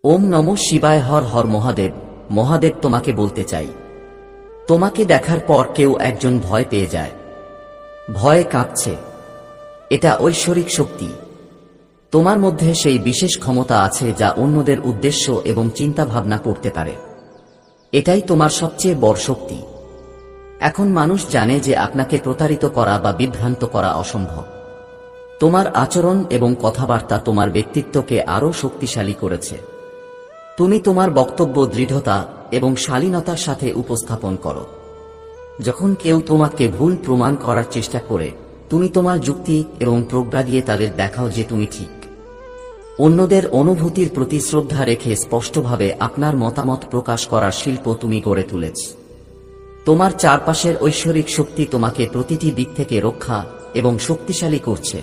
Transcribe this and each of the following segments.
ওম নমঃ শিবায়। হর হর মহাদেব। মহাদেব, তোমাকে বলতে চাই, তোমাকে দেখার পর কেউ একজন ভয় পেয়ে যায়, ভয়ে কাঁপছে। এটা ঐশ্বরিক শক্তি। তোমার মধ্যে সেই বিশেষ ক্ষমতা আছে যা অন্যদের উদ্দেশ্য এবং চিন্তা ভাবনা করতে পারে। এটাই তোমার সবচেয়ে বড় শক্তি। এখন মানুষ জানে যে আপনাকে প্রতারিত করা বা বিভ্রান্ত করা অসম্ভব। তোমার আচরণ এবং কথাবার্তা তোমার ব্যক্তিত্বকে আরও শক্তিশালী করেছে। তুমি তোমার বক্তব্য দৃঢ়তা এবং শালীনতার সাথে উপস্থাপন করো। যখন কেউ তোমাকে ভুল প্রমাণ করার চেষ্টা করে, তুমি তোমার যুক্তি এবং প্রজ্ঞা দিয়ে তাদের দেখাও যে তুমি ঠিক। অন্যদের অনুভূতির প্রতি শ্রদ্ধা রেখে স্পষ্টভাবে আপনার মতামত প্রকাশ করার শিল্প তুমি গড়ে তুলেছ। তোমার চারপাশের ঐশ্বরিক শক্তি তোমাকে প্রতিটি দিক থেকে রক্ষা এবং শক্তিশালী করছে।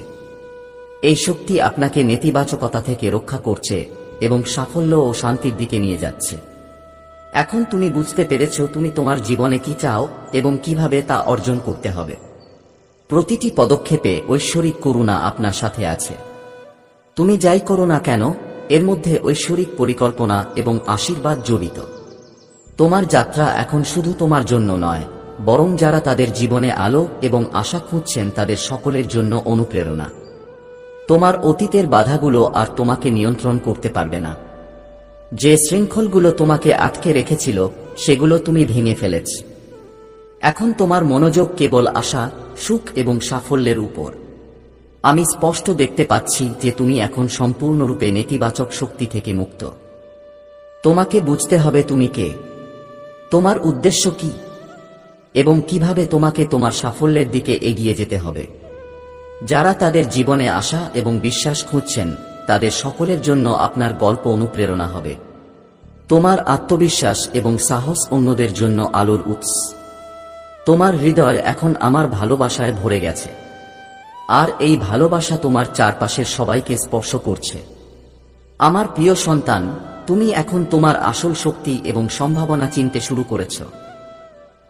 এই শক্তি আপনাকে নেতিবাচকতা থেকে রক্ষা করছে এবং সাফল্য ও শান্তির দিকে নিয়ে যাচ্ছে। এখন তুমি বুঝতে পেরেছ তুমি তোমার জীবনে কি চাও এবং কিভাবে তা অর্জন করতে হবে। প্রতিটি পদক্ষেপে ঐশ্বরিক করুণা আপনার সাথে আছে। তুমি যাই করো না কেন, এর মধ্যে ঐশ্বরিক পরিকল্পনা এবং আশীর্বাদ জড়িত। তোমার যাত্রা এখন শুধু তোমার জন্য নয়, বরং যারা তাদের জীবনে আলো এবং আশা খুঁজছেন তাদের সকলের জন্য অনুপ্রেরণা। তোমার অতীতের বাধাগুলো আর তোমাকে নিয়ন্ত্রণ করতে পারবে না। যে শৃঙ্খলগুলো তোমাকে আটকে রেখেছিল সেগুলো তুমি ভেঙে ফেলেছ। এখন তোমার মনোযোগ কেবল আশা, সুখ এবং সাফল্যের উপর। আমি স্পষ্ট দেখতে পাচ্ছি যে তুমি এখন সম্পূর্ণরূপে নেতিবাচক শক্তি থেকে মুক্ত। তোমাকে বুঝতে হবে তুমি কে, তোমার উদ্দেশ্য কি, এবং কিভাবে তোমাকে তোমার সাফল্যের দিকে এগিয়ে যেতে হবে। যারা তাদের জীবনে আশা এবং বিশ্বাস খুঁজছেন তাদের সকলের জন্য আপনার গল্প অনুপ্রেরণা হবে। তোমার আত্মবিশ্বাস এবং সাহস অন্যদের জন্য আলোর উৎস। তোমার হৃদয় এখন আমার ভালোবাসায় ভরে গেছে, আর এই ভালোবাসা তোমার চারপাশের সবাইকে স্পর্শ করছে। আমার প্রিয় সন্তান, তুমি এখন তোমার আসল শক্তি এবং সম্ভাবনা চিনতে শুরু করেছ।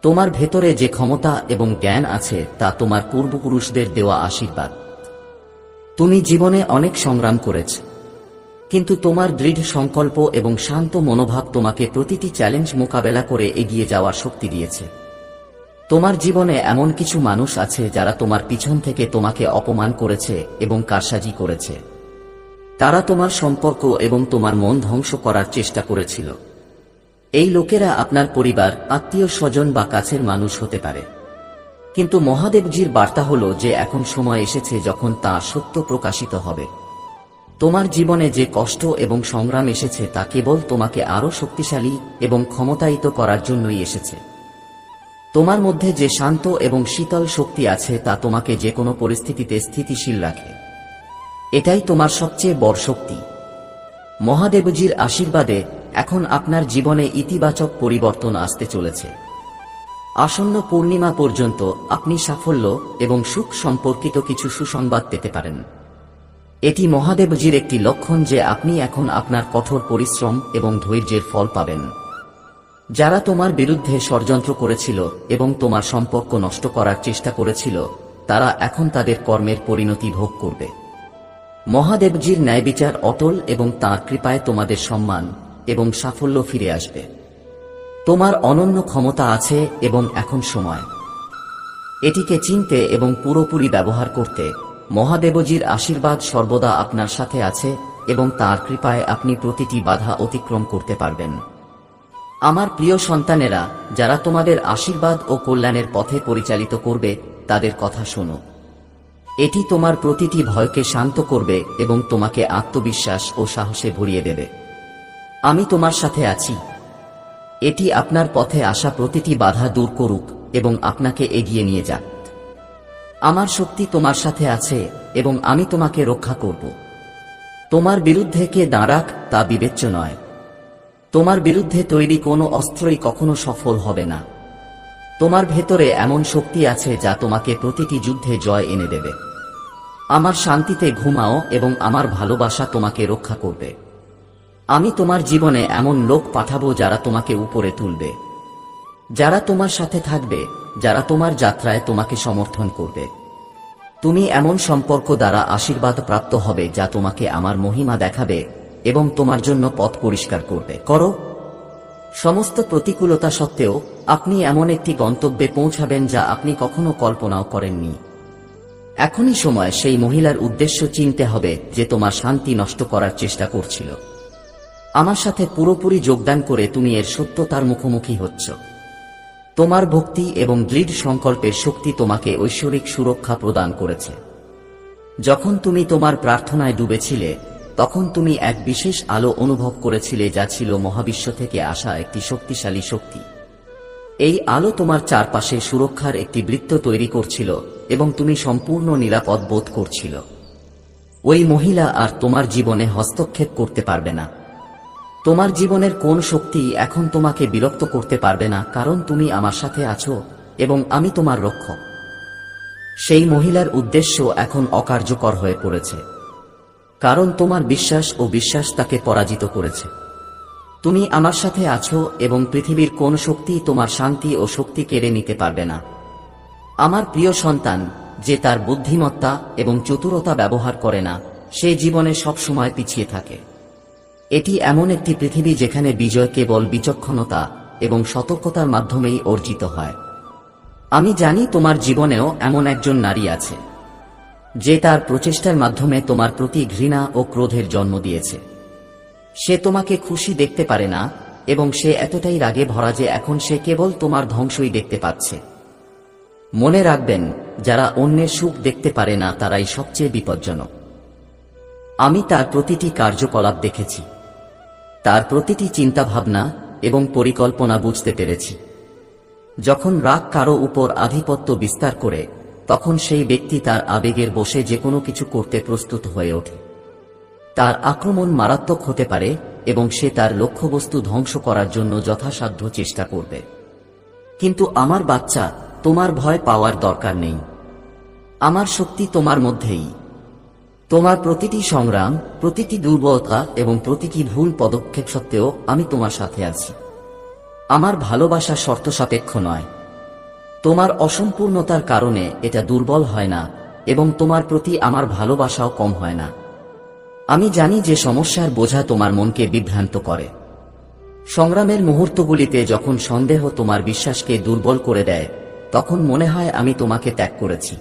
তোমার ভেতরে যে ক্ষমতা এবং জ্ঞান আছে তা তোমার পূর্বপুরুষদের দেওয়া আশীর্বাদ। তুমি জীবনে অনেক সংগ্রাম করেছ, কিন্তু তোমার দৃঢ় সংকল্প এবং শান্ত মনোভাব তোমাকে প্রতিটি চ্যালেঞ্জ মোকাবেলা করে এগিয়ে যাওয়ার শক্তি দিয়েছে। তোমার জীবনে এমন কিছু মানুষ আছে যারা তোমার পিছন থেকে তোমাকে অপমান করেছে এবং কারসাজি করেছে। তারা তোমার সম্পর্ক এবং তোমার মন ধ্বংস করার চেষ্টা করেছিল। এই লোকেরা আপনার পরিবার, আত্মীয় স্বজন বা কাছের মানুষ হতে পারে। কিন্তু মহাদেবজির বার্তা হল যে এখন সময় এসেছে যখন তা সত্য প্রকাশিত হবে। তোমার জীবনে যে কষ্ট এবং সংগ্রাম এসেছে তা কেবল তোমাকে আরও শক্তিশালী এবং ক্ষমতায়িত করার জন্যই এসেছে। তোমার মধ্যে যে শান্ত এবং শীতল শক্তি আছে তা তোমাকে যে কোনো পরিস্থিতিতে স্থিতিশীল রাখে। এটাই তোমার সবচেয়ে বড় শক্তি। মহাদেবজির আশীর্বাদে এখন আপনার জীবনে ইতিবাচক পরিবর্তন আসতে চলেছে। আসন্ন পূর্ণিমা পর্যন্ত আপনি সাফল্য এবং সুখ সম্পর্কিত কিছু সুসংবাদ পেতে পারেন। এটি মহাদেবজির একটি লক্ষণ যে আপনি এখন আপনার কঠোর পরিশ্রম এবং ধৈর্যের ফল পাবেন। যারা তোমার বিরুদ্ধে ষড়যন্ত্র করেছিল এবং তোমার সম্পর্ক নষ্ট করার চেষ্টা করেছিল, তারা এখন তাদের কর্মের পরিণতি ভোগ করবে। মহাদেবজির ন্যায়বিচার অটল এবং তাঁর কৃপায় তোমাদের সম্মান এবং সাফল্য ফিরে আসবে। তোমার অনন্য ক্ষমতা আছে এবং এখন সময় এটিকে চিনতে এবং পুরোপুরি ব্যবহার করতে। মহাদেবজির আশীর্বাদ সর্বদা আপনার সাথে আছে এবং তাঁর কৃপায় আপনি প্রতিটি বাধা অতিক্রম করতে পারবেন। আমার প্রিয় সন্তানেরা, যারা তোমাদের আশীর্বাদ ও কল্যাণের পথে পরিচালিত করবে, তাদের কথা শোনো। এটি তোমার প্রতিটি ভয়কে শান্ত করবে এবং তোমাকে আত্মবিশ্বাস ও সাহসে ভরিয়ে দেবে। আমি তোমার সাথে আছি। এটি আপনার পথে আসা প্রতিটি বাধা দূর করুক এবং আপনাকে এগিয়ে নিয়ে যাক। আমার শক্তি তোমার সাথে আছে এবং আমি তোমাকে রক্ষা করব। তোমার বিরুদ্ধে কে দাঁড়াক তা বিবেচ্য নয়। তোমার বিরুদ্ধে তৈরি কোনো অস্ত্রই কখনো সফল হবে না। তোমার ভেতরে এমন শক্তি আছে যা তোমাকে প্রতিটি যুদ্ধে জয় এনে দেবে। আমার শান্তিতে ঘুমাও এবং আমার ভালোবাসা তোমাকে রক্ষা করবে। আমি তোমার জীবনে এমন লোক পাঠাবো যারা তোমাকে উপরে তুলবে, যারা তোমার সাথে থাকবে, যারা তোমার যাত্রায় তোমাকে সমর্থন করবে। তুমি এমন সম্পর্ক দ্বারা আশীর্বাদ প্রাপ্ত হবে যা তোমাকে আমার মহিমা দেখাবে এবং তোমার জন্য পথ পরিষ্কার করবে। করো। সমস্ত প্রতিকূলতা সত্ত্বেও আপনি এমন একটি গন্তব্যে পৌঁছাবেন যা আপনি কখনো কল্পনাও করেননি। এখনই সময় সেই মহিলার উদ্দেশ্য চিনতে হবে যে তোমার শান্তি নষ্ট করার চেষ্টা করছিল। আমার সাথে পুরোপুরি যোগদান করে তুমি এর সত্যতার মুখোমুখি হচ্ছ। তোমার ভক্তি এবং দৃঢ় সংকল্পের শক্তি তোমাকে ঐশ্বরিক সুরক্ষা প্রদান করেছে। যখন তুমি তোমার প্রার্থনায় ডুবেছিলে তখন তুমি এক বিশেষ আলো অনুভব করেছিলে যা ছিল মহাবিশ্ব থেকে আসা একটি শক্তিশালী শক্তি। এই আলো তোমার চারপাশে সুরক্ষার একটি বৃত্ত তৈরি করছিল এবং তুমি সম্পূর্ণ নিরাপদ বোধ করছিল। ওই মহিলা আর তোমার জীবনে হস্তক্ষেপ করতে পারবে না। তোমার জীবনের কোন শক্তি এখন তোমাকে বিরক্ত করতে পারবে না, কারণ তুমি আমার সাথে আছো এবং আমি তোমার রক্ষক। সেই মহিলার উদ্দেশ্য এখন অকার্যকর হয়ে পড়েছে, কারণ তোমার বিশ্বাস ও বিশ্বাস তাকে পরাজিত করেছে। তুমি আমার সাথে আছো এবং পৃথিবীর কোন শক্তি তোমার শান্তি ও শক্তি কেড়ে নিতে পারবে না। আমার প্রিয় সন্তান, যে তার বুদ্ধিমত্তা এবং চতুরতা ব্যবহার করে না, সে জীবনে সবসময় পিছিয়ে থাকে। এটি এমন একটি পৃথিবী যেখানে বিজয় কেবল বিচক্ষণতা এবং সতর্কতার মাধ্যমেই অর্জিত হয়। আমি জানি তোমার জীবনেও এমন একজন নারী আছে যে তার প্রচেষ্টার মাধ্যমে তোমার প্রতি ঘৃণা ও ক্রোধের জন্ম দিয়েছে। সে তোমাকে খুশি দেখতে পারে না এবং সে এতটাই রাগে ভরা যে এখন সে কেবল তোমার ধ্বংসই দেখতে পাচ্ছে। মনে রাখবেন, যারা অন্যের সুখ দেখতে পারে না তারাই সবচেয়ে বিপজ্জনক। আমি তার প্রতিটি কার্যকলাপ দেখেছি, তার প্রতিটি চিন্তাভাবনা এবং পরিকল্পনা বুঝতে পেরেছি। যখন রাগ কারো উপর আধিপত্য বিস্তার করে, তখন সেই ব্যক্তি তার আবেগের বশে যে কোনো কিছু করতে প্রস্তুত হয়ে ওঠে। তার আক্রমণ মারাত্মক হতে পারে এবং সে তার লক্ষ্যবস্তু ধ্বংস করার জন্য যথাসাধ্য চেষ্টা করবে। কিন্তু আমার বাচ্চা, তোমার ভয় পাওয়ার দরকার নেই। আমার শক্তি তোমার মধ্যেই। তোমার প্রতিটি সংগ্রাম, প্রতিটি দুর্বলতা এবং প্রতিটি ভুল পদক্ষেপ সত্ত্বেও আমি তোমার সাথে আছি। আমার ভালোবাসা শর্ত সাপেক্ষ নয়। তোমার অসম্পূর্ণতার কারণে এটা দুর্বল হয় না এবং তোমার প্রতি আমার ভালোবাসাও কম হয় না। আমি জানি যে সমস্যার বোঝা তোমার মনকে বিভ্রান্ত করে। সংগ্রামের মুহূর্তগুলিতে যখন সন্দেহ তোমার বিশ্বাসকে দুর্বল করে দেয়, তখন মনে হয় আমি তোমাকে ত্যাগ করেছি।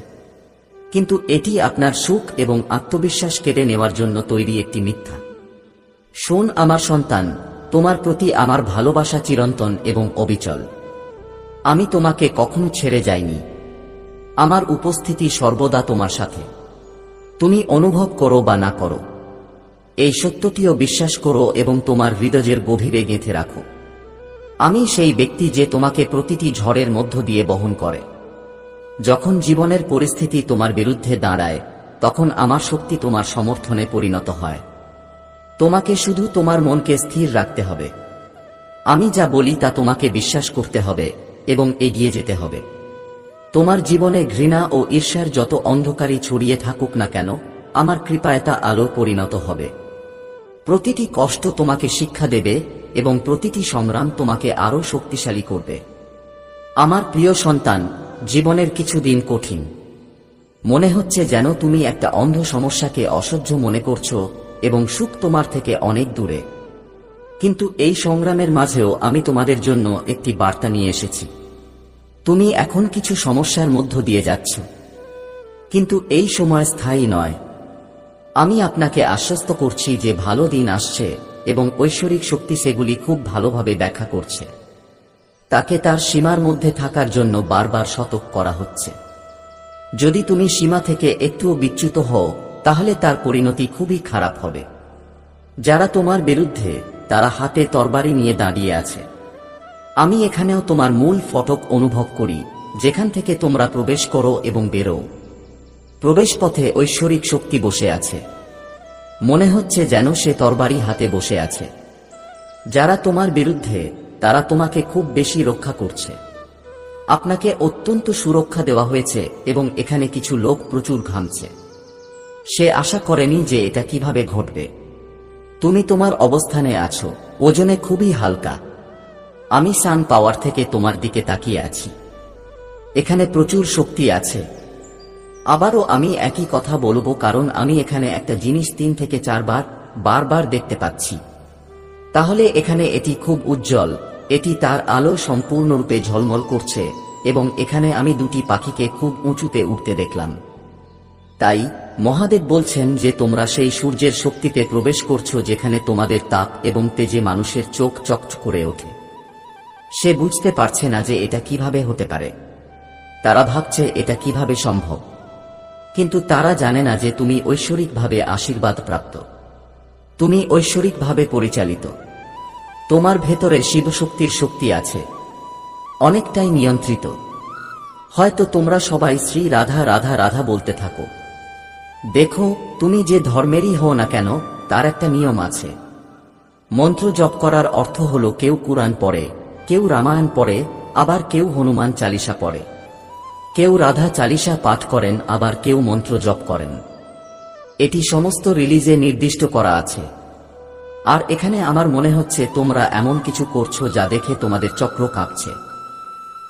কিন্তু এটি আপনার সুখ এবং আত্মবিশ্বাস কেড়ে নেওয়ার জন্য তৈরি একটি মিথ্যা। শোন আমার সন্তান, তোমার প্রতি আমার ভালোবাসা চিরন্তন এবং অবিচল। আমি তোমাকে কখনো ছেড়ে যাইনি। আমার উপস্থিতি সর্বদা তোমার সাথে। তুমি অনুভব করো বা না করো, এই সত্যটিও বিশ্বাস করো এবং তোমার হৃদয়ের গভীরে গেঁথে রাখো। আমি সেই ব্যক্তি যে তোমাকে প্রতিটি ঝড়ের মধ্য দিয়ে বহন করে। যখন জীবনের পরিস্থিতি তোমার বিরুদ্ধে দাঁড়ায়, তখন আমার শক্তি তোমার সমর্থনে পরিণত হয়। তোমাকে শুধু তোমার মনকে স্থির রাখতে হবে। আমি যা বলি তা তোমাকে বিশ্বাস করতে হবে এবং এগিয়ে যেতে হবে। তোমার জীবনে ঘৃণা ও ঈর্ষার যত অন্ধকারই ছড়িয়ে থাকুক না কেন, আমার কৃপায় তা আলো পরিণত হবে। প্রতিটি কষ্ট তোমাকে শিক্ষা দেবে এবং প্রতিটি সংগ্রাম তোমাকে আরো শক্তিশালী করবে। আমার প্রিয় সন্তান, জীবনের কিছু দিন কঠিন। মনে হচ্ছে যেন তুমি একটা অন্ধ সমস্যাকে অসহ্য মনে করছো এবং সুখ তোমার থেকে অনেক দূরে। কিন্তু এই সংগ্রামের মাঝেও আমি তোমাদের জন্য একটি বার্তা নিয়ে এসেছি। তুমি এখন কিছু সমস্যার মধ্য দিয়ে যাচ্ছ, কিন্তু এই সময় স্থায়ী নয়। আমি আপনাকে আশ্বস্ত করছি যে ভালো দিন আসছে এবং ঐশ্বরিক শক্তি সেগুলি খুব ভালোভাবে ব্যাখ্যা করছে। তাকে তার সীমার মধ্যে থাকার জন্য বারবার সতর্ক করা হচ্ছে। যদি তুমি সীমা থেকে একটুও বিচ্যুত হও, তাহলে তার পরিণতি খুবই খারাপ হবে। যারা তোমার বিরুদ্ধে, তারা হাতে তরবারি নিয়ে দাঁড়িয়ে আছে। আমি এখানেও তোমার মূল ফটক অনুভব করি, যেখান থেকে তোমরা প্রবেশ করো এবং বেরো। প্রবেশপথে ঐশ্বরিক শক্তি বসে আছে। মনে হচ্ছে যেন সে তরবারি হাতে বসে আছে। যারা তোমার বিরুদ্ধে, তারা তোমাকে খুব বেশি রক্ষা করছে। আপনাকে অত্যন্ত সুরক্ষা দেওয়া হয়েছে এবং এখানে কিছু লোক প্রচুর ঘামছে। সে আশা করেনি যে এটা কিভাবে ঘটবে। তুমি তোমার অবস্থানে আছো, ওজনে খুবই হালকা। আমি সান পাওয়ার থেকে তোমার দিকে তাকিয়ে আছি। এখানে প্রচুর শক্তি আছে। আবারও আমি একই কথা বলবো, কারণ আমি এখানে একটা জিনিস 3 থেকে 4 বার বারবার দেখতে পাচ্ছি। তাহলে এখানে এটি খুব উজ্জ্বল, এটি তার আলো সম্পূর্ণরূপে ঝলমল করছে, এবং এখানে আমি দুটি পাখিকে খুব উঁচুতে উঠতে দেখলাম। তাই মহাদেব বলছেন যে তোমরা সেই সূর্যের শক্তিতে প্রবেশ করছো যেখানে তোমাদের তাপ এবং তেজে মানুষের চোখ চকচক করে ওঠে। সে বুঝতে পারছে না যে এটা কিভাবে হতে পারে, তারা ভাবছে এটা কিভাবে সম্ভব, কিন্তু তারা জানে না যে তুমি ঐশ্বরিকভাবে আশীর্বাদ প্রাপ্ত, তুমি ঐশ্বরিকভাবে পরিচালিত, তোমার ভেতরে শিবশক্তির শক্তি আছে, অনেকটাই নিয়ন্ত্রিত। হয়তো তোমরা সবাই শ্রী রাধা রাধা রাধা বলতে থাকো। দেখো, তুমি যে ধর্মেরই হও না কেন, তার একটা নিয়ম আছে। মন্ত্র জপ করার অর্থ হলো কেউ কুরআন পড়ে, কেউ রামায়ণ পড়ে, আবার কেউ হনুমান চালিসা পড়ে, কেউ রাধা চালিসা পাঠ করেন, আবার কেউ মন্ত্র জপ করেন। এটি সমস্ত রিলিজে নির্দিষ্ট করা আছে। আর এখানে আমার মনে হচ্ছে তোমরা এমন কিছু করছো যা দেখে তোমাদের চক্র কাঁপছে।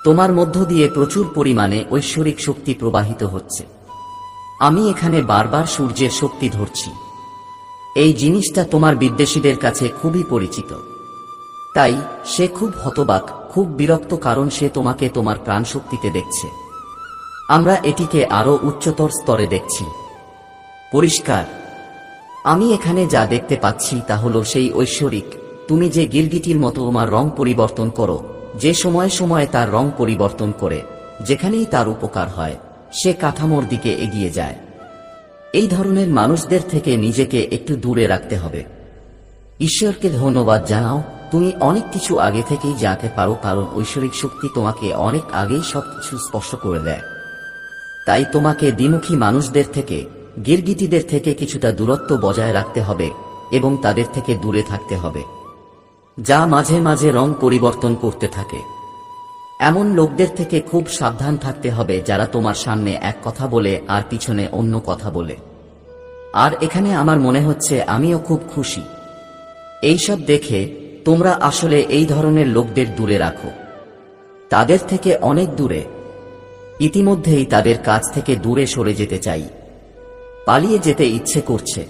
তোমার মধ্য দিয়ে প্রচুর পরিমাণে ঐশ্বরিক শক্তি প্রবাহিত হচ্ছে। আমি এখানে বারবার সূর্যের শক্তি ধরছি। এই জিনিসটা তোমার বিদ্বেষীদের কাছে খুবই পরিচিত। তাই সে খুব হতবাক, খুব বিরক্ত, কারণ সে তোমাকে তোমার প্রাণশক্তিতে দেখছে। আমরা এটিকে আরো উচ্চতর স্তরে দেখছি। পরিষ্কার, আমি এখানে যা দেখতে পাচ্ছি তা হলো সেই ঐশ্বরিক। তুমি যে গিরগিটির মতো তোমার রং পরিবর্তন করো, যে সময়ে সময়ে তার রং পরিবর্তন করে যেখানেই তার উপকার হয় সে কাঠামোর দিকে এগিয়ে যায়। এই ধরনের মানুষদের থেকে নিজেকে একটু দূরে রাখতে হবে। ঈশ্বরকে ধন্যবাদ জানাও, তুমি অনেক কিছু আগে থেকেই জানতে পারো, কারণ ঐশ্বরিক শক্তি তোমাকে অনেক আগেই সবকিছু স্পষ্ট করে দেয়। তাই তোমাকে দ্বিমুখী মানুষদের থেকে, গিরগিটিদের থেকে কিছুটা দূরত্ব বজায় রাখতে হবে এবং তাদের থেকে দূরে থাকতে হবে, যা মাঝে মাঝে রং পরিবর্তন করতে থাকে। এমন লোকদের থেকে খুব সাবধান থাকতে হবে যারা তোমার সামনে এক কথা বলে আর পিছনে অন্য কথা বলে। আর এখানে আমার মনে হচ্ছে আমিও খুব খুশি। এইসব দেখে তোমরা আসলে এই ধরনের লোকদের দূরে রাখো, তাদের থেকে অনেক দূরে। ইতিমধ্যেই তাদের কাছ থেকে দূরে সরে যেতে চাই, পালিয়ে যেতে ইচ্ছে করছে।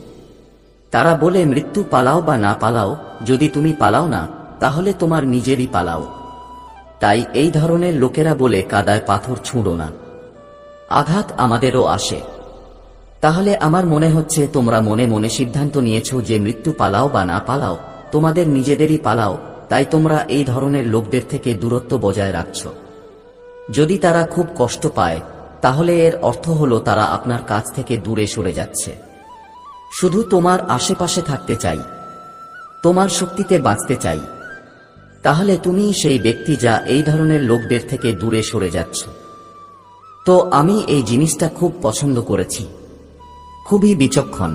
তারা বলে মৃত্যু পালাও বা না পালাও, যদি তুমি পালাও না তাহলে তোমার নিজেরই পালাও। তাই এই ধরনের লোকেরা বলে কাদায় পাথর ছুঁড়ো না, আঘাত আমাদেরও আসে। তাহলে আমার মনে হচ্ছে তোমরা মনে মনে সিদ্ধান্ত নিয়েছো যে মৃত্যু পালাও বা না পালাও তোমাদের নিজেদেরই পালাও, তাই তোমরা এই ধরনের লোকদের থেকে দূরত্ব বজায় রাখছ। যদি তারা খুব কষ্ট পায় তাহলে এর অর্থ হলো তারা আপনার কাছ থেকে দূরে সরে যাচ্ছে। শুধু তোমার আশেপাশে থাকতে চাই, তোমার শক্তিতে বাঁচতে চাই। তাহলে তুমি সেই ব্যক্তি যা এই ধরনের লোকদের থেকে দূরে সরে যাচ্ছ। তো আমি এই জিনিসটা খুব পছন্দ করেছি, খুবই বিচক্ষণ।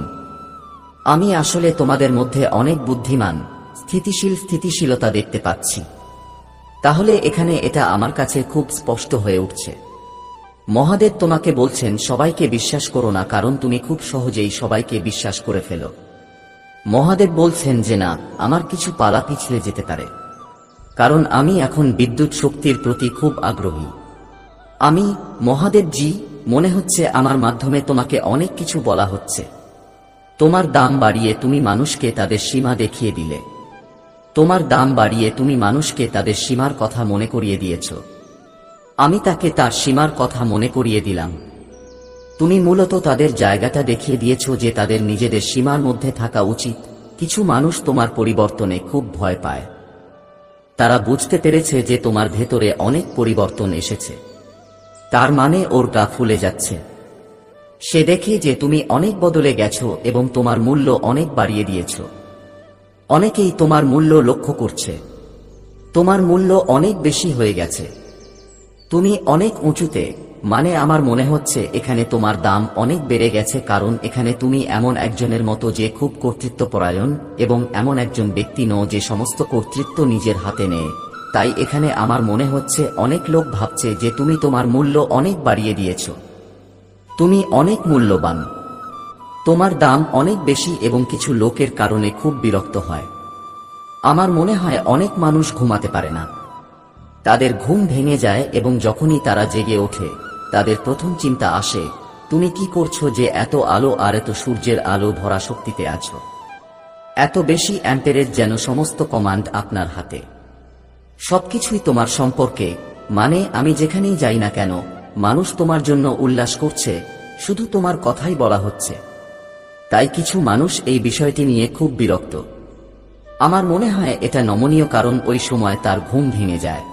আমি আসলে তোমাদের মধ্যে অনেক বুদ্ধিমান, স্থিতিশীলতা দেখতে পাচ্ছি। তাহলে এখানে এটা আমার কাছে খুব স্পষ্ট হয়ে উঠছে। মহাদেব তোমাকে বলছেন সবাইকে বিশ্বাস করো না, কারণ তুমি খুব সহজেই সবাইকে বিশ্বাস করে ফেলো। মহাদেব বলছেন যে না, আমার কিছু পালা পিছলে যেতে পারে, কারণ আমি এখন বিদ্যুৎ শক্তির প্রতি খুব আগ্রহী। আমি মহাদেবজি, মনে হচ্ছে আমার মাধ্যমে তোমাকে অনেক কিছু বলা হচ্ছে। তোমার দাম বাড়িয়ে তুমি মানুষকে তাদের সীমা দেখিয়ে দিলে, তোমার দাম বাড়িয়ে তুমি মানুষকে তাদের সীমার কথা মনে করিয়ে দিয়েছ। আমি তাকে তার সীমার কথা মনে করিয়ে দিলাম। তুমি মূলত তাদের জায়গাটা দেখিয়ে দিয়েছ যে তাদের নিজেদের সীমার মধ্যে থাকা উচিত। কিছু মানুষ তোমার পরিবর্তনে খুব ভয় পায়। তারা বুঝতে পেরেছে যে তোমার ভেতরে অনেক পরিবর্তন এসেছে, তার মানে ওর গা ফুলে যাচ্ছে। সে দেখে যে তুমি অনেক বদলে গেছো এবং তোমার মূল্য অনেক বাড়িয়ে দিয়েছ। অনেকেই তোমার মূল্য লক্ষ্য করছে, তোমার মূল্য অনেক বেশি হয়ে গেছে, তুমি অনেক উঁচুতে। মানে আমার মনে হচ্ছে এখানে তোমার দাম অনেক বেড়ে গেছে, কারণ এখানে তুমি এমন একজনের মতো যে খুব কর্তৃত্বপরায়ণ এবং এমন একজন ব্যক্তি নও যে সমস্ত কর্তৃত্ব নিজের হাতে নেয়। তাই এখানে আমার মনে হচ্ছে অনেক লোক ভাবছে যে তুমি তোমার মূল্য অনেক বাড়িয়ে দিয়েছ, তুমি অনেক মূল্যবান, তোমার দাম অনেক বেশি, এবং কিছু লোকের কারণে খুব বিরক্ত হয়। আমার মনে হয় অনেক মানুষ ঘুমাতে পারে না, তাদের ঘুম ভেঙে যায় এবং যখনই তারা জেগে ওঠে তাদের প্রথম চিন্তা আসে, তুমি কি করছো যে এত আলো আর এত সূর্যের আলো ভরা শক্তিতে আছো? এত বেশি অ্যাম্পেরের যেন সমস্ত কমান্ড আপনার হাতে। সবকিছুই তোমার সম্পর্কে, মানে আমি যেখানেই যাই না কেন মানুষ তোমার জন্য উল্লাস করছে, শুধু তোমার কথাই বলা হচ্ছে। তাই কিছু মানুষ এই বিষয়টি নিয়ে খুব বিরক্ত। আমার মনে হয় এটা নমনীয়, কারণ ওই সময় তার ঘুম ভেঙে যায়।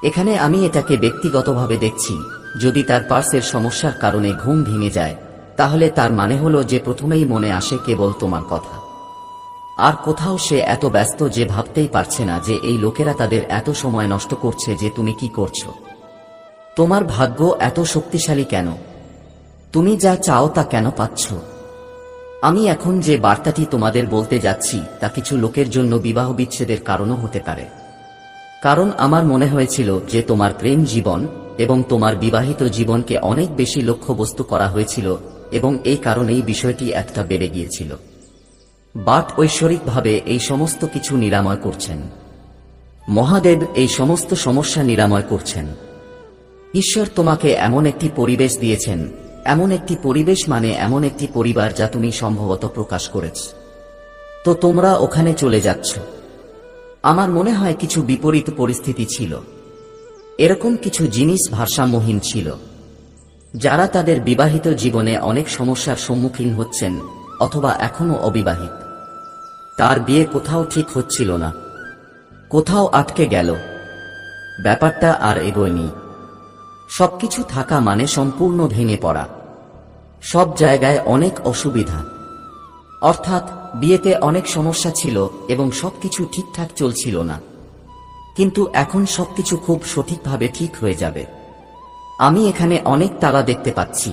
এখানে আমি এটাকে ব্যক্তিগতভাবে দেখছি। যদি তার পার্সের সমস্যার কারণে ঘুম ভেঙে যায়, তাহলে তার মানে হলো যে প্রথমেই মনে আসে কেবল তোমার কথা। আর কোথাও সে এত ব্যস্ত যে ভাবতেই পারছে না যে এই লোকেরা তাদের এত সময় নষ্ট করছে যে তুমি কি করছো। তোমার ভাগ্য এত শক্তিশালী কেন? তুমি যা চাও তা কেন পাচ্ছ? আমি এখন যে বার্তাটি তোমাদের বলতে যাচ্ছি তা কিছু লোকের জন্য বিবাহ বিচ্ছেদের কারণও হতে পারে। কারণ আমার মনে হয়েছিল যে তোমার প্রেম জীবন এবং তোমার বিবাহিত জীবনকে অনেক বেশি লক্ষ্যবস্তু করা হয়েছিল এবং এই কারণেই বিষয়টি একটা বেড়ে গিয়েছিল। বাট ঐশ্বরিকভাবে এই সমস্ত কিছু নিরাময় করছেন। মহাদেব এই সমস্ত সমস্যা নিরাময় করছেন। ঈশ্বর তোমাকে এমন একটি পরিবেশ দিয়েছেন, এমন একটি পরিবেশ মানে এমন একটি পরিবার যা তুমি সম্ভবত প্রকাশ করেছ। তো তোমরা ওখানে চলে যাচ্ছ। আমার মনে হয় কিছু বিপরীত পরিস্থিতি ছিল। এরকম কিছু জিনিস ভারসাম্যহীন ছিল। যারা তাদের বিবাহিত জীবনে অনেক সমস্যার সম্মুখীন হচ্ছেন অথবা এখনো অবিবাহিত, তার বিয়ে কোথাও ঠিক হচ্ছিল না, কোথাও আটকে গেল, ব্যাপারটা আর এগোয়নি। সবকিছু থাকা মানে সম্পূর্ণ ভেঙে পড়া। সব জায়গায় অনেক অসুবিধা, অর্থাৎ বিয়েতে অনেক সমস্যা ছিল এবং সবকিছু ঠিকঠাক চলছিল না। কিন্তু এখন সবকিছু খুব সঠিকভাবে ঠিক হয়ে যাবে। আমি এখানে অনেক তালা দেখতে পাচ্ছি।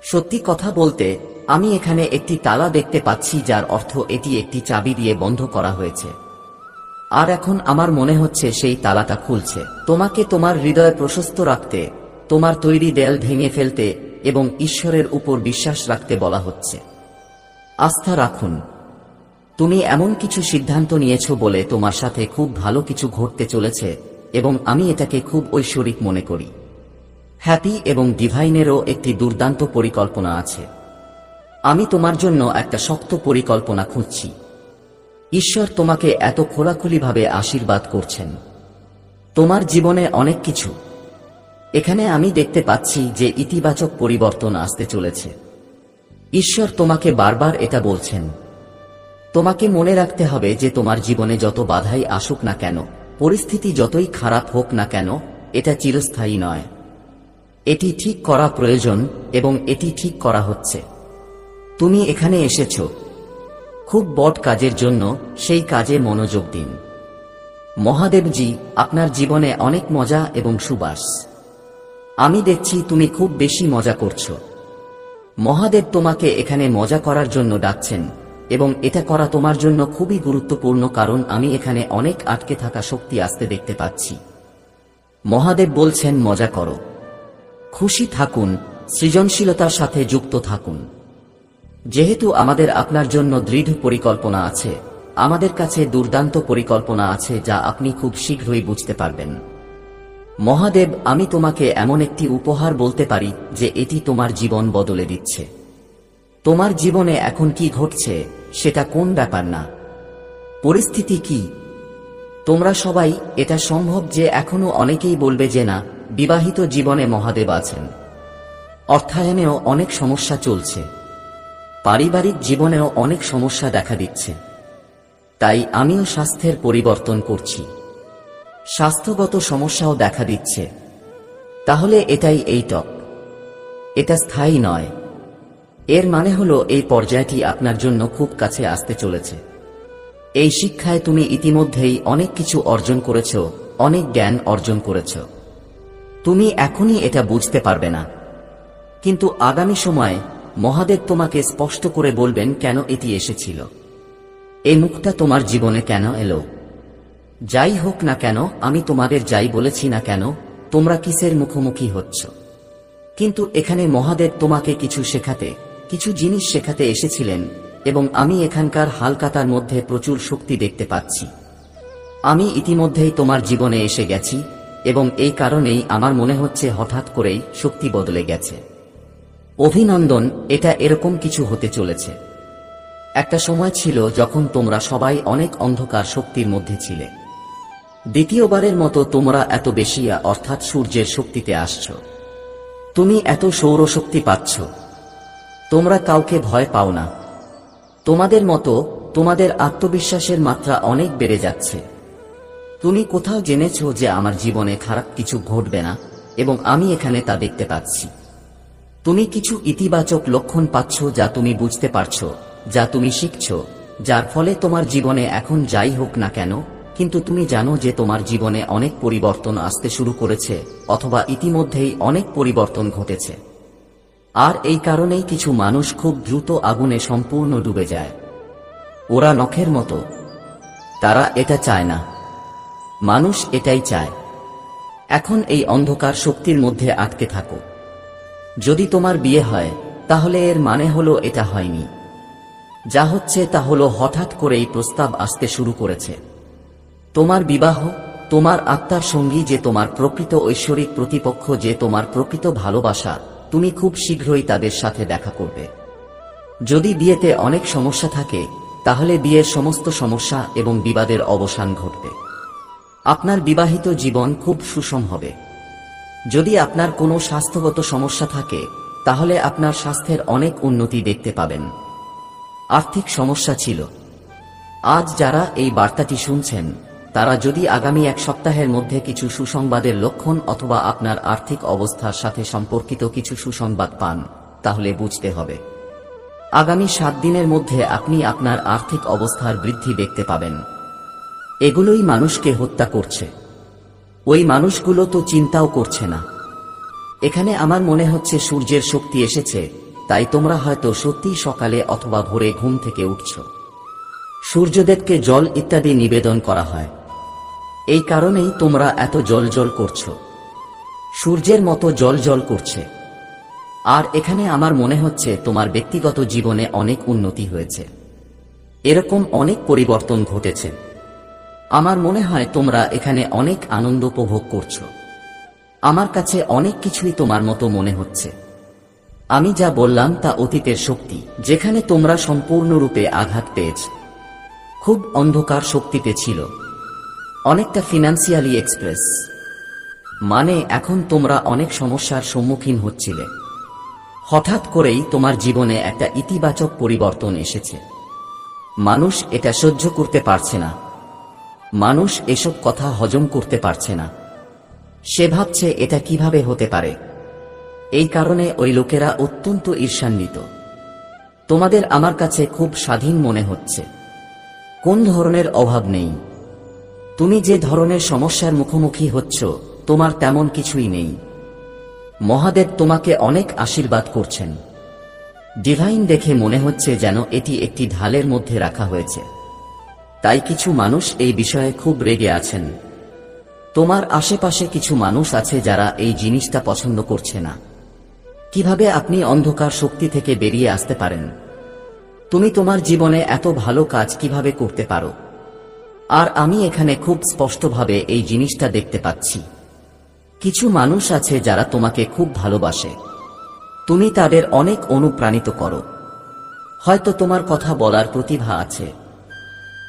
সত্যি কথা বলতে, আমি এখানে একটি তালা দেখতে পাচ্ছি, যার অর্থ এটি একটি চাবি দিয়ে বন্ধ করা হয়েছে। আর এখন আমার মনে হচ্ছে সেই তালাটা খুলছে। তোমাকে তোমার হৃদয় প্রশস্ত রাখতে, তোমার তৈরি দেয়াল ভেঙে ফেলতে এবং ঈশ্বরের উপর বিশ্বাস রাখতে বলা হচ্ছে। আস্থা রাখুন। তুমি এমন কিছু সিদ্ধান্ত নিয়েছ বলে তোমার সাথে খুব ভালো কিছু ঘটতে চলেছে এবং আমি এটাকে খুব ঐশ্বরিক মনে করি। হ্যাপি এবং ডিভাইনেরও একটি দুর্দান্ত পরিকল্পনা আছে। আমি তোমার জন্য একটা শক্ত পরিকল্পনা খুঁজছি। ঈশ্বর তোমাকে এত খোলাখুলিভাবে আশীর্বাদ করছেন। তোমার জীবনে অনেক কিছু। এখানে আমি দেখতে পাচ্ছি যে ইতিবাচক পরিবর্তন আসতে চলেছে। ঈশ্বর তোমাকে বারবার এটা বলছেন। তোমাকে মনে রাখতে হবে যে তোমার জীবনে যত বাধাই আসুক না কেন, পরিস্থিতি যতই খারাপ হোক না কেন, এটা চিরস্থায়ী নয়। এটি ঠিক করা প্রয়োজন এবং এটি ঠিক করা হচ্ছে। তুমি এখানে এসেছ খুব বড় কাজের জন্য, সেই কাজে মনোযোগ দিন। মহাদেবজি আপনার জীবনে অনেক মজা এবং সুবাস। আমি দেখছি তুমি খুব বেশি মজা করছো। মহাদেব তোমাকে এখানে মজা করার জন্য ডাকছেন এবং এটা করা তোমার জন্য খুবই গুরুত্বপূর্ণ, কারণ আমি এখানে অনেক আটকে থাকা শক্তি আসতে দেখতে পাচ্ছি। মহাদেব বলছেন মজা করো, খুশি থাকুন, সৃজনশীলতার সাথে যুক্ত থাকুন। যেহেতু আমাদের আপনার জন্য দৃঢ় পরিকল্পনা আছে, আমাদের কাছে দুর্দান্ত পরিকল্পনা আছে যা আপনি খুব শীঘ্রই বুঝতে পারবেন। মহাদেব, আমি তোমাকে এমন একটি উপহার বলতে পারি যে এটি তোমার জীবন বদলে দিচ্ছে। তোমার জীবনে এখন কি ঘটছে সেটা কোন ব্যাপার না, পরিস্থিতি কি। তোমরা সবাই এটা সম্ভব যে এখনো অনেকেই বলবে যে না, বিবাহিত জীবনে মহাদেব আছেন, অর্থায়নেও অনেক সমস্যা চলছে, পারিবারিক জীবনেও অনেক সমস্যা দেখা দিচ্ছে। তাই আমিও স্বাস্থ্যের পরিবর্তন করছি, স্বাস্থ্যগত সমস্যাও দেখা দিচ্ছে। তাহলে এটাই এই টক, এটা স্থায়ী নয়। এর মানে হলো এই পর্যায়টি আপনার জন্য খুব কাছে আসতে চলেছে। এই শিক্ষায় তুমি ইতিমধ্যেই অনেক কিছু অর্জন করেছ, অনেক জ্ঞান অর্জন করেছ। তুমি এখনই এটা বুঝতে পারবে না, কিন্তু আগামী সময়ে মহাদেব তোমাকে স্পষ্ট করে বলবেন কেন এটি এসেছিল, এই মুখটা তোমার জীবনে কেন এলো। যাই হোক না কেন, আমি তোমাদের যাই বলেছি না কেন, তোমরা কিসের মুখোমুখি হচ্ছ, কিন্তু এখানে মহাদেব তোমাকে কিছু শেখাতে, কিছু জিনিস শেখাতে এসেছিলেন এবং আমি এখানকার হালকাতার মধ্যে প্রচুর শক্তি দেখতে পাচ্ছি। আমি ইতিমধ্যেই তোমার জীবনে এসে গেছি এবং এই কারণেই আমার মনে হচ্ছে হঠাৎ করেই শক্তি বদলে গেছে। অভিনন্দন, এটা এরকম কিছু হতে চলেছে। একটা সময় ছিল যখন তোমরা সবাই অনেক অন্ধকার শক্তির মধ্যে ছিলে। দ্বিতীয়বারের মতো তোমরা এত বেশি অর্থাৎ সূর্যের শক্তিতে আসছ। তুমি এত সৌরশক্তি পাচ্ছ, তোমরা কাউকে ভয় পাও না। তোমাদের মতো তোমাদের আত্মবিশ্বাসের মাত্রা অনেক বেড়ে যাচ্ছে। তুমি কোথাও জেনেছ যে আমার জীবনে খারাপ কিছু ঘটবে না, এবং আমি এখানে তা দেখতে পাচ্ছি। তুমি কিছু ইতিবাচক লক্ষণ পাচ্ছ যা তুমি বুঝতে পারছো, যা তুমি শিখছ, যার ফলে তোমার জীবনে এখন যাই হোক না কেন, কিন্তু তুমি জানো যে তোমার জীবনে অনেক পরিবর্তন আসতে শুরু করেছে, অথবা ইতিমধ্যেই অনেক পরিবর্তন ঘটেছে। আর এই কারণেই কিছু মানুষ খুব দ্রুত আগুনে সম্পূর্ণ ডুবে যায়। ওরা নখের মতো, তারা এটা চায় না। মানুষ এটাই চায়। এখন এই অন্ধকার শক্তির মধ্যে আটকে থাকো। যদি তোমার বিয়ে হয় তাহলে এর মানে হলো এটা হয়নি। যা হচ্ছে তা হলো হঠাৎ করেই প্রস্তাব আসতে শুরু করেছে। তোমার বিবাহ, তোমার আত্মার সঙ্গী, যে তোমার প্রকৃত ঐশ্বরিক প্রতিপক্ষ, যে তোমার প্রকৃত ভালোবাসা, তুমি খুব শীঘ্রই তাদের সাথে দেখা করবে। যদি বিয়েতে অনেক সমস্যা থাকে তাহলে বিয়ের সমস্ত সমস্যা এবং বিবাদের অবসান ঘটবে। আপনার বিবাহিত জীবন খুব সুষম হবে। যদি আপনার কোনো স্বাস্থ্যগত সমস্যা থাকে তাহলে আপনার স্বাস্থ্যের অনেক উন্নতি দেখতে পাবেন। আর্থিক সমস্যা ছিল, আজ যারা এই বার্তাটি শুনছেন তারা যদি আগামী এক সপ্তাহের মধ্যে কিছু সুসংবাদের লক্ষণ অথবা আপনার আর্থিক অবস্থার সাথে সম্পর্কিত কিছু সুসংবাদ পান তাহলে বুঝতে হবে আগামী 7 দিনের মধ্যে আপনি আপনার আর্থিক অবস্থার বৃদ্ধি দেখতে পাবেন। এগুলোই মানুষকে হত্যা করছে। ওই মানুষগুলো তো চিন্তাও করছে না। এখানে আমার মনে হচ্ছে সূর্যের শক্তি এসেছে, তাই তোমরা হয়তো সত্যিই সকালে অথবা ভোরে ঘুম থেকে উঠছ। সূর্যদেবকে জল ইত্যাদি নিবেদন করা হয়। এই কারণেই তোমরা এত জল করছ। সূর্যের মতো জল করছে। আর এখানে আমার মনে হচ্ছে তোমার ব্যক্তিগত জীবনে অনেক উন্নতি হয়েছে। এরকম অনেক পরিবর্তন ঘটেছে। আমার মনে হয় তোমরা এখানে অনেক আনন্দ উপভোগ করছো। আমার কাছে অনেক কিছুই তোমার মতো মনে হচ্ছে। আমি যা বললাম তা অতীতের শক্তি, যেখানে তোমরা সম্পূর্ণরূপে আঘাত পেয়েছ। খুব অন্ধকার শক্তিতে ছিল, অনেকটা ফিনান্সিয়ালি এক্সপ্রেস। মানে এখন তোমরা অনেক সমস্যার সম্মুখীন হচ্ছিলে। হঠাৎ করেই তোমার জীবনে একটা ইতিবাচক পরিবর্তন এসেছে। মানুষ এটা সহ্য করতে পারছে না। মানুষ এসব কথা হজম করতে পারছে না। সে ভাবছে এটা কিভাবে হতে পারে। এই কারণে ওই লোকেরা অত্যন্ত ঈর্ষান্বিত। তোমাদের আমার কাছে খুব স্বাধীন মনে হচ্ছে। কোন ধরনের অভাব নেই। তুমি যে ধরনের সমস্যার মুখোমুখি হচ্ছ তোমার তেমন কিছুই নেই। মহাদেব তোমাকে অনেক আশীর্বাদ করছেন। ডিভাইন দেখে মনে হচ্ছে যেন এটি একটি ঢালের মধ্যে রাখা হয়েছে। তাই কিছু মানুষ এই বিষয়ে খুব রেগে আছেন। তোমার আশেপাশে কিছু মানুষ আছে যারা এই জিনিসটা পছন্দ করছে না। কিভাবে আপনি অন্ধকার শক্তি থেকে বেরিয়ে আসতে পারেন? তুমি তোমার জীবনে এত ভালো কাজ কিভাবে করতে পারো? আর আমি এখানে খুব স্পষ্টভাবে এই জিনিসটা দেখতে পাচ্ছি। কিছু মানুষ আছে যারা তোমাকে খুব ভালোবাসে। তুমি তাদের অনেক অনুপ্রাণিত করো। হয়তো তোমার কথা বলার প্রতিভা আছে।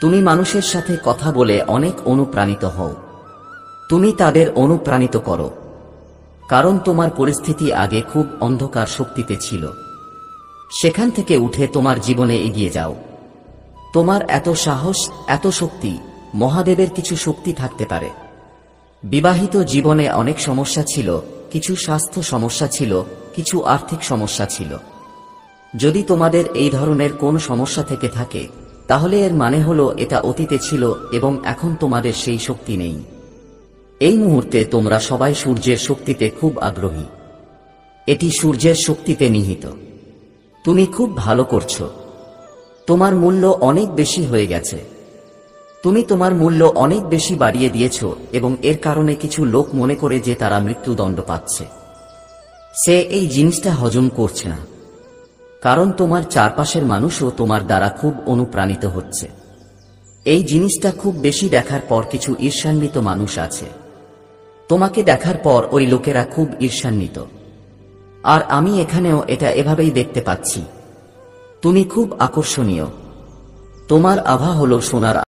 তুমি মানুষের সাথে কথা বলে অনেক অনুপ্রাণিত হও। তুমি তাদের অনুপ্রাণিত করো, কারণ তোমার পরিস্থিতি আগে খুব অন্ধকার শক্তিতে ছিল। সেখান থেকে উঠে তোমার জীবনে এগিয়ে যাও। তোমার এত সাহস, এত শক্তি, মহাদেবের কিছু শক্তি থাকতে পারে। বিবাহিত জীবনে অনেক সমস্যা ছিল, কিছু স্বাস্থ্য সমস্যা ছিল, কিছু আর্থিক সমস্যা ছিল। যদি তোমাদের এই ধরনের কোন সমস্যা থেকে থাকে তাহলে এর মানে হলো এটা অতীতে ছিল এবং এখন তোমাদের সেই শক্তি নেই। এই মুহূর্তে তোমরা সবাই সূর্যের শক্তিতে খুব আগ্রহী। এটি সূর্যের শক্তিতে নিহিত। তুমি খুব ভালো করছো। তোমার মূল্য অনেক বেশি হয়ে গেছে। তুমি তোমার মূল্য অনেক বেশি বাড়িয়ে দিয়েছ এবং এর কারণে কিছু লোক মনে করে যে তারা মৃত্যুদণ্ড পাচ্ছে। সে এই জিনিসটা হজম করছে না, কারণ তোমার চারপাশের মানুষও তোমার দ্বারা খুব অনুপ্রাণিত হচ্ছে। এই জিনিসটা খুব বেশি দেখার পর কিছু ঈর্ষান্বিত মানুষ আছে। তোমাকে দেখার পর ওই লোকেরা খুব ঈর্ষান্বিত। আর আমি এখানেও এটা এভাবেই দেখতে পাচ্ছি। তুমি খুব আকর্ষণীয়। তোমার আভা হলো সোনার